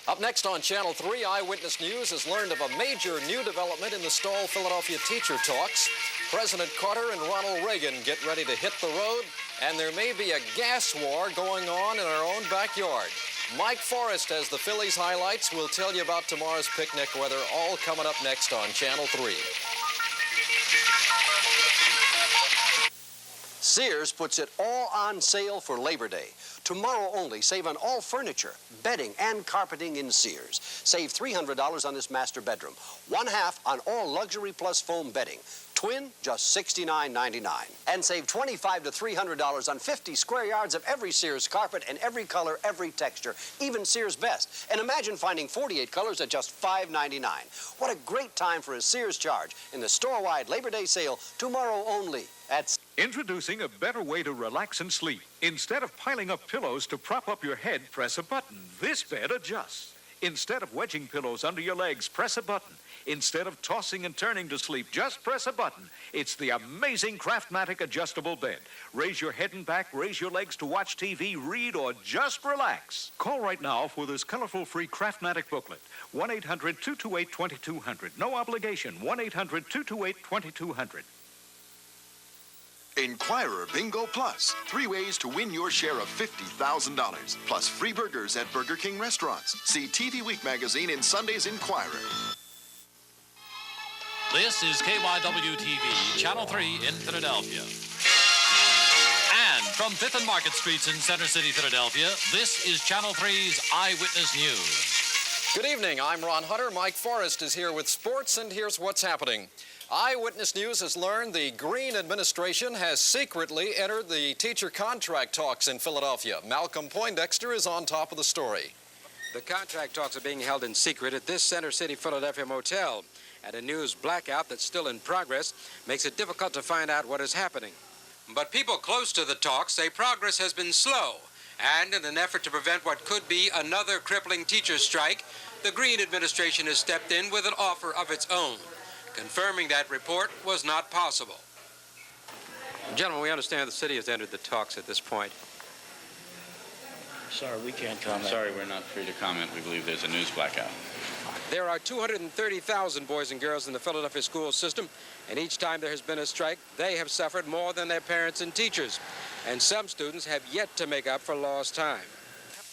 Up next on Channel 3, Eyewitness News has learned of a major new development in the stalled Philadelphia teacher talks. President Carter and Ronald Reagan get ready to hit the road, and there may be a gas war going on in our own backyard. Mike Forrest has the Phillies highlights. We'll tell you about tomorrow's picnic weather, all coming up next on Channel 3. Sears puts it all on sale for Labor Day. Tomorrow only, save on all furniture, bedding, and carpeting in Sears. Save $300 on this master bedroom. One half on all Luxury Plus foam bedding. Twin, just $69.99. And save $25 to $300 on 50 square yards of every Sears carpet and every color, every texture, even Sears Best. And imagine finding 48 colors at just $5.99. What a great time for a Sears charge in the store-wide Labor Day sale tomorrow only at... Introducing a better way to relax and sleep. Instead of piling up pillows to prop up your head, press a button. This bed adjusts. Instead of wedging pillows under your legs, press a button. Instead of tossing and turning to sleep, just press a button. It's the amazing Craftmatic adjustable bed. Raise your head and back, raise your legs to watch TV, read, or just relax. Call right now for this colorful free Craftmatic booklet. 1-800-228-2200. No obligation. 1-800-228-2200. Inquirer Bingo Plus. 3 ways to win your share of $50,000. Plus free burgers at Burger King restaurants. See TV Week magazine in Sunday's Inquirer. This is KYW TV, Channel 3 in Philadelphia. And from 5th and Market Streets in Center City, Philadelphia, this is Channel 3's Eyewitness News. Good evening. I'm Ron Hunter. Mike Forrest is here with sports, and here's what's happening. Eyewitness News has learned the Green administration has secretly entered the teacher contract talks in Philadelphia. Malcolm Poindexter is on top of the story. The contract talks are being held in secret at this Center City, Philadelphia motel. And a news blackout that's still in progress makes it difficult to find out what is happening. But people close to the talks say progress has been slow. And in an effort to prevent what could be another crippling teacher strike, the Green administration has stepped in with an offer of its own. Confirming that report was not possible. Gentlemen, we understand the city has entered the talks at this point. Sorry, we can't comment. Sorry, we're not free to comment. We believe there's a news blackout. There are 230,000 boys and girls in the Philadelphia school system, and each time there has been a strike, they have suffered more than their parents and teachers. And some students have yet to make up for lost time.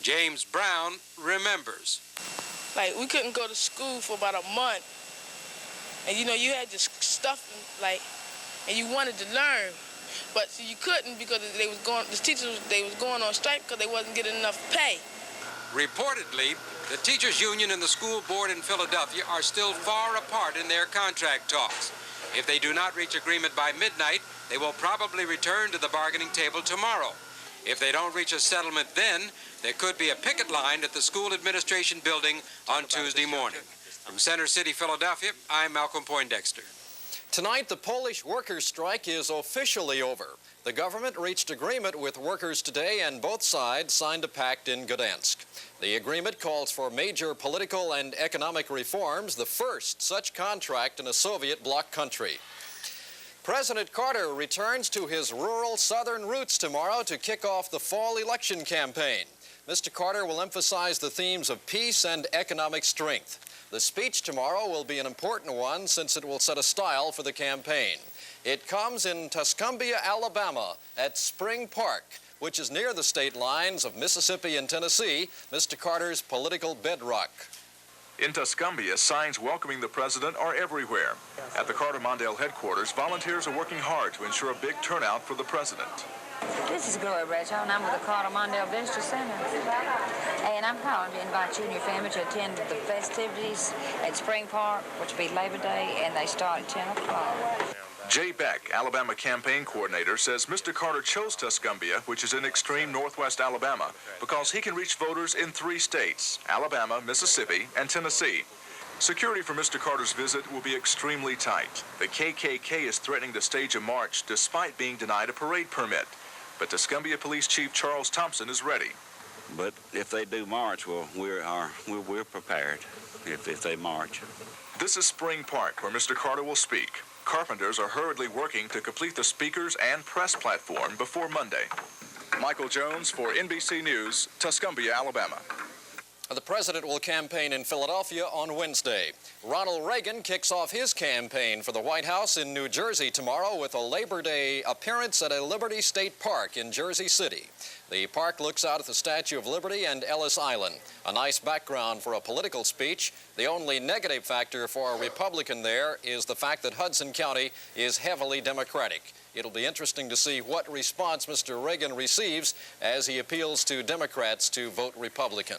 James Brown remembers. Like, we couldn't go to school for about a month. And, you know, you had your stuff, like, and you wanted to learn. But see, you couldn't because the teachers was going on strike because they wasn't getting enough pay. Reportedly, the teachers' union and the school board in Philadelphia are still far apart in their contract talks. If they do not reach agreement by midnight, they will probably return to the bargaining table tomorrow. If they don't reach a settlement then, there could be a picket line at the school administration building on Tuesday morning. From Center City, Philadelphia, I'm Malcolm Poindexter. Tonight, the Polish workers' strike is officially over. The government reached agreement with workers today, and both sides signed a pact in Gdansk. The agreement calls for major political and economic reforms, the first such contract in a Soviet bloc country. President Carter returns to his rural southern roots tomorrow to kick off the fall election campaign. Mr. Carter will emphasize the themes of peace and economic strength. The speech tomorrow will be an important one since it will set a style for the campaign. It comes in Tuscumbia, Alabama, at Spring Park, which is near the state lines of Mississippi and Tennessee, Mr. Carter's political bedrock. In Tuscumbia, signs welcoming the president are everywhere. At the Carter Mondale headquarters, volunteers are working hard to ensure a big turnout for the president. This is Gloria Bradshaw, and I'm with the Carter Mondale Visitor Center. And I'm calling to invite you and your family to attend the festivities at Spring Park, which will be Labor Day, and they start at 10 o'clock. Jay Beck, Alabama campaign coordinator, says Mr. Carter chose Tuscumbia, which is in extreme northwest Alabama, because he can reach voters in 3 states, Alabama, Mississippi, and Tennessee. Security for Mr. Carter's visit will be extremely tight. The KKK is threatening to stage a march despite being denied a parade permit. But Tuscumbia Police Chief Charles Thompson is ready. But if they do march, well, we're prepared if they march. This is Spring Park, where Mr. Carter will speak. Carpenters are hurriedly working to complete the speakers and press platform before Monday. Michael Jones for NBC News, Tuscumbia, Alabama. The president will campaign in Philadelphia on Wednesday. Ronald Reagan kicks off his campaign for the White House in New Jersey tomorrow with a Labor Day appearance at a Liberty State Park in Jersey City. The park looks out at the Statue of Liberty and Ellis Island. A nice background for a political speech. The only negative factor for a Republican there is the fact that Hudson County is heavily Democratic. It'll be interesting to see what response Mr. Reagan receives as he appeals to Democrats to vote Republican.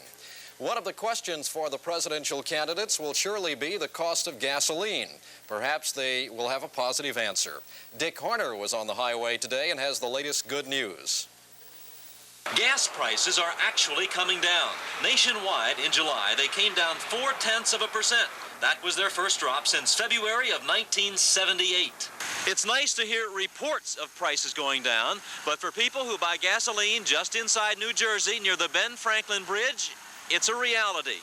One of the questions for the presidential candidates will surely be the cost of gasoline. Perhaps they will have a positive answer. Dick Horner was on the highway today and has the latest good news. Gas prices are actually coming down. Nationwide in July, they came down 0.4%. That was their first drop since February of 1978. It's nice to hear reports of prices going down, but for people who buy gasoline just inside New Jersey near the Ben Franklin Bridge, it's a reality.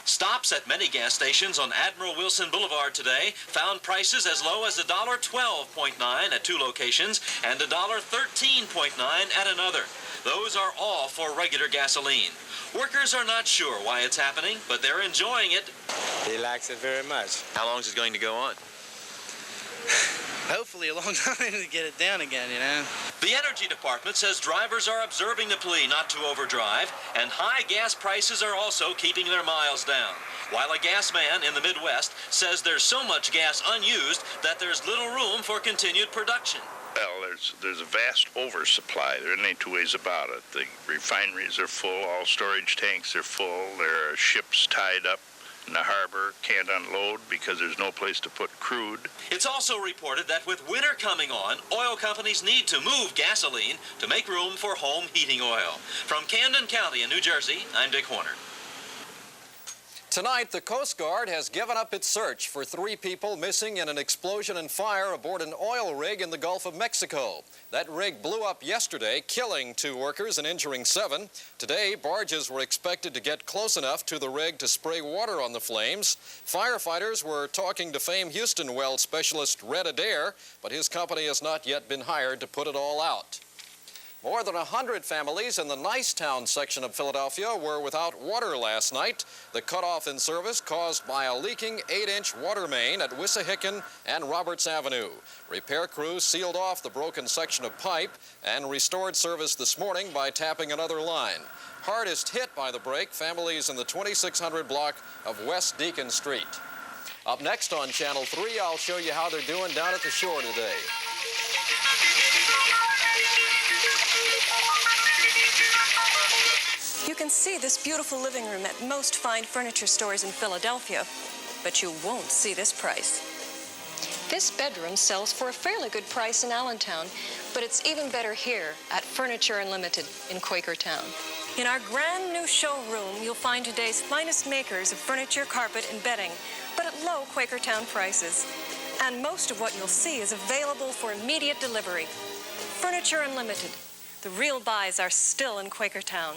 Stops at many gas stations on Admiral Wilson Boulevard today found prices as low as $1.12.9 at two locations and $1.13.9 at another. Those are all for regular gasoline. Workers are not sure why it's happening, but they're enjoying it. He likes it very much. How long is it going to go on? Hopefully a long time to get it down again, you know. The Energy Department says drivers are observing the plea not to overdrive, and high gas prices are also keeping their miles down. While a gas man in the Midwest says there's so much gas unused that there's little room for continued production. Well, there's a vast oversupply. There ain't two ways about it. The refineries are full, all storage tanks are full, there are ships tied up in the harbor, can't unload because there's no place to put crude. It's also reported that with winter coming on, oil companies need to move gasoline to make room for home heating oil. From Camden County in New Jersey, I'm Dick Horner. Tonight, the Coast Guard has given up its search for 3 people missing in an explosion and fire aboard an oil rig in the Gulf of Mexico. That rig blew up yesterday, killing 2 workers and injuring 7. Today, barges were expected to get close enough to the rig to spray water on the flames. Firefighters were talking to famed Houston well specialist Red Adair, but his company has not yet been hired to put it all out. More than 100 families in the Nicetown section of Philadelphia were without water last night. The cutoff in service caused by a leaking 8-inch water main at Wissahickon and Roberts Avenue. Repair crews sealed off the broken section of pipe and restored service this morning by tapping another line. Hardest hit by the break, families in the 2600 block of West Deacon Street. Up next on Channel 3, I'll show you how they're doing down at the shore today. You can see this beautiful living room at most fine furniture stores in Philadelphia, but you won't see this price. This bedroom sells for a fairly good price in Allentown, but it's even better here at Furniture Unlimited in Quakertown. In our grand new showroom, you'll find today's finest makers of furniture, carpet, and bedding, but at low Quakertown prices. And most of what you'll see is available for immediate delivery. Furniture Unlimited. The real buys are still in Quakertown.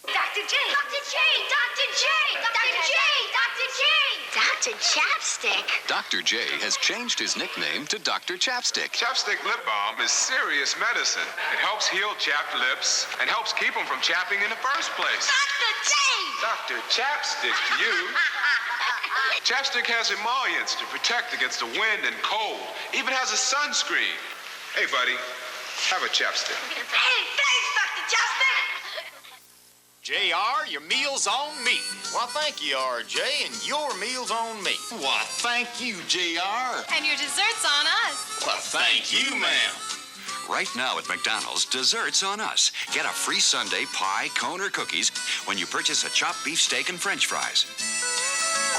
Dr. J! Dr. J! Dr. J! Dr. J! Dr. J! Dr. Chapstick! Dr. J has changed his nickname to Dr. Chapstick. Chapstick lip balm is serious medicine. It helps heal chapped lips and helps keep them from chapping in the first place. Dr. J! Dr. Chapstick to you. Chapstick has emollients to protect against the wind and cold. Even has a sunscreen. Hey, buddy, have a chapstick. Hey, thanks, Dr. Chapstick! JR, your meal's on me. Well, thank you, RJ, and your meal's on me. Why, thank you, JR. And your dessert's on us. Well, thank you, ma'am. Right now at McDonald's, desserts on us. Get a free sundae, pie, cone, or cookies when you purchase a chopped beef steak and French fries.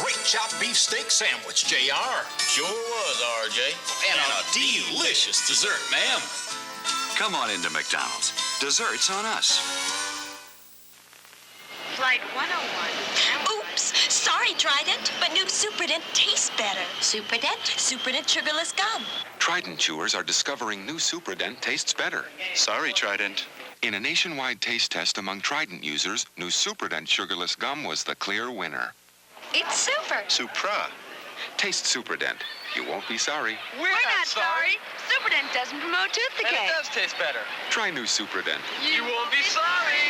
Great chopped beef steak sandwich, JR. Sure was, RJ. And a delicious dessert, ma'am. Come on into McDonald's. Desserts on us. Flight 101. Oops, sorry, Trident, but new Superdent tastes better. Superdent? Superdent sugarless gum. Trident chewers are discovering new Superdent tastes better. Sorry, Trident. In a nationwide taste test among Trident users, new Superdent sugarless gum was the clear winner. It's super. Supra. Taste Superdent. You won't be sorry. We're not sorry. Superdent doesn't promote tooth decay. And it does taste better. Try new Superdent. You won't be sorry.